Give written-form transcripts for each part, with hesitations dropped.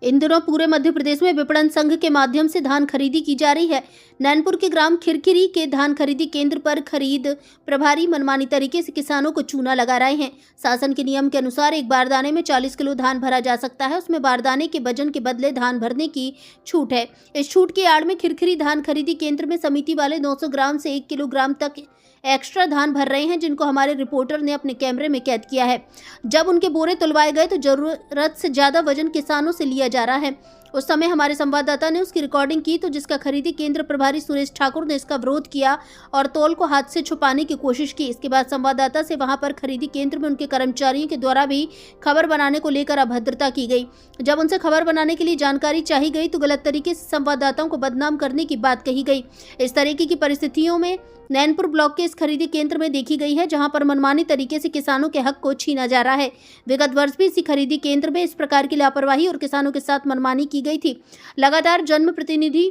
इन दिनों पूरे मध्य प्रदेश में विपणन संघ के माध्यम से धान खरीदी की जा रही है। नैनपुर के ग्राम खिरखिरी के धान खरीदी केंद्र पर खरीद प्रभारी मनमानी तरीके से किसानों को चूना लगा रहे हैं। शासन के नियम के अनुसार एक बारदाने में 40 किलो धान भरा जा सकता है। उसमें बारदाने के वजन के बदले धान भरने की छूट है। इस छूट की आड़ में खिरखिरी धान खरीदी केंद्र में समिति वाले 900 ग्राम से 1 किलोग्राम तक एक्स्ट्रा धान भर रहे हैं, जिनको हमारे रिपोर्टर ने अपने कैमरे में कैद किया है। जब उनके बोरे तुलवाए गए तो जरूरत से ज्यादा वजन किसानों से लिया जा रहा है। उस समय हमारे संवाददाता ने उसकी रिकॉर्डिंग की, तो जिसका खरीदी केंद्र प्रभारी सुरेश ठाकुर ने इसका विरोध किया और तौल को हाथ से छुपाने की कोशिश की। इसके बाद संवाददाता से वहां पर खरीदी केंद्र में उनके कर्मचारियों के द्वारा भी खबर बनाने को लेकर अभद्रता की गई। जब उनसे खबर बनाने के लिए जानकारी चाही गई तो गलत तरीके से संवाददाताओं को बदनाम करने की बात कही गई। इस तरीके की परिस्थितियों में नैनपुर ब्लॉक के इस खरीदी केंद्र में देखी गई है, जहां पर मनमानी तरीके से किसानों के हक को छीना जा रहा है। विगत वर्ष भी इसी खरीदी केंद्र में इस प्रकार की लापरवाही और किसानों के साथ मनमानी की गई थी। लगातार जन प्रतिनिधि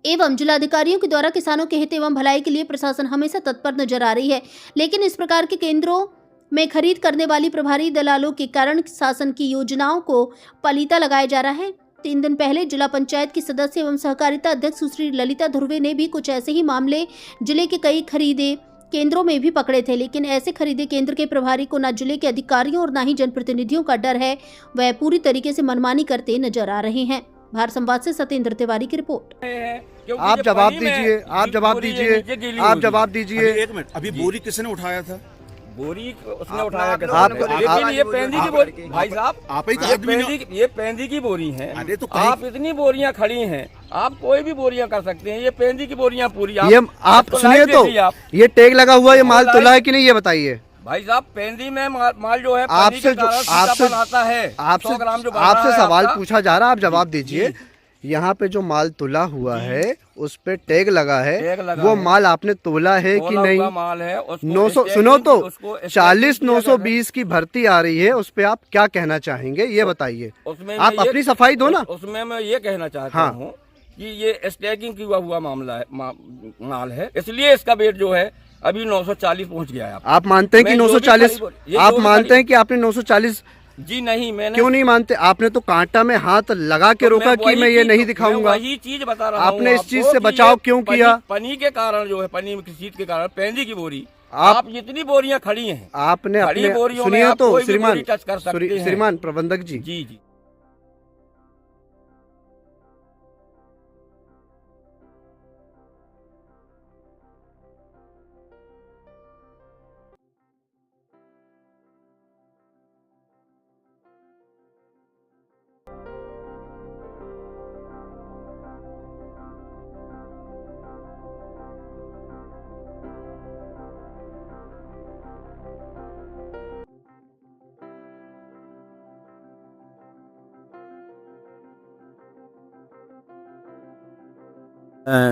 एवं जिलाधिकारियों के द्वारा किसानों के हित एवं भलाई के लिए प्रशासन हमेशा तत्पर नजर आ रही है, लेकिन इस प्रकार के केंद्रों में खरीद करने वाली प्रभारी दलालों के कारण शासन की योजनाओं को पलीता लगाया जा रहा है। 3 दिन पहले जिला पंचायत की सदस्य एवं सहकारिता अध्यक्ष सुश्री ललिता ध्रुवे ने भी कुछ ऐसे ही मामले जिले के कई खरीदे केंद्रों में भी पकड़े थे, लेकिन ऐसे खरीदे केंद्र के प्रभारी को न जिले के अधिकारियों और न ही जनप्रतिनिधियों का डर है। वह पूरी तरीके से मनमानी करते नजर आ रहे हैं। भारत संवाद से सत्येंद्र तिवारी की रिपोर्ट। आप जवाब दीजिए, आप जवाब दीजिए, आप जवाब दीजिए। एक मिनट, अभी बोरी किसने उठाया था? बोरी उसने उठाया, लेकिन ये पेंदी की बोरी, भाई साहब आप ही ये पेंदी की बोरी है। अरे तो आप इतनी बोरियां खड़ी हैं, आप कोई भी बोरियां कर सकते हैं। ये पेंदी की बोरियां पूरी ये आप सुनिए तो ये टैग लगा हुआ, ये माल तुला है कि नहीं, ये बताइए भाई साहब। पेंदी में माल जो है आपसे आता है, आपसे सवाल पूछा जा रहा है, आप जवाब दीजिए। यहाँ पे जो माल तुला हुआ है उस पे टैग लगा है, वो माल आपने तोला है कि नहीं? माल है 900 सुनो तो 40-920 की भर्ती आ रही है, उस पे आप क्या कहना चाहेंगे ये बताइए। आप अपनी सफाई दो ना। उसमें मैं ये कहना चाहता हूँ कि ये स्टैकिंग किया हुआ मामला है, माल है, इसलिए इसका वेट जो है अभी 940 पहुँच गया है। आप मानते हैं कि 940, आप मानते हैं कि आपने 940? जी नहीं, मैंने क्यों नहीं मानते? आपने तो कांटा में हाथ लगा के रोका कि मैं ये नहीं दिखाऊंगा। वही चीज बता रहा हूं आपने इस चीज से बचाव क्यों किया? पनी के कारण जो है, पनी की चीज के कारण पेंदी की बोरी, आप जितनी बोरियां खड़ी हैं, आपने अपने सुनिए तो श्रीमान प्रबंधक जी, जी जी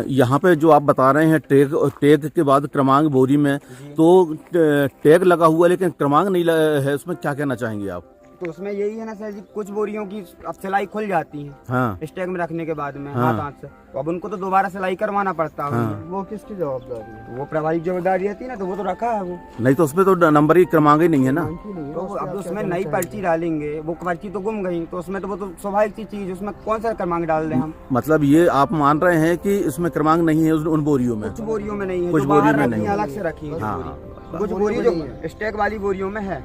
यहाँ पे जो आप बता रहे हैं टैग के बाद क्रमांक बोरी में, तो टैग लगा हुआ लेकिन क्रमांक नहीं है, उसमें क्या कहना चाहेंगे आप? तो उसमें यही है ना सर जी, कुछ बोरियों की अब सिलाई खुल जाती है हाँ। इस टैग में रखने के बाद में हाँ। हाथ से, तो अब उनको तो दोबारा सिलाई करवाना पड़ता है। हाँ। वो किसकी जवाबदारी है? वो प्रभारी की जवाबदारी रहती है ना, तो वो तो रखा है वो। नहीं तो उसमें तो नंबर की क्रमांक ही नहीं है ना। तो अब उसमें नई पर्ची डालेंगे, वो पर्ची तो गुम गई, तो उसमें तो वो तो स्वाभाविक सी चीज, उसमें कौन सा क्रमांक डाल दें हम? मतलब ये आप मान रहे हैं कि इसमें क्रमांक नहीं है उन बोरियों में? कुछ बोरियों में नहीं है, कुछ बोरियों में नहीं, अलग से रखी है। हाँ, कुछ बोरी जो स्टैग वाली बोरियों में है।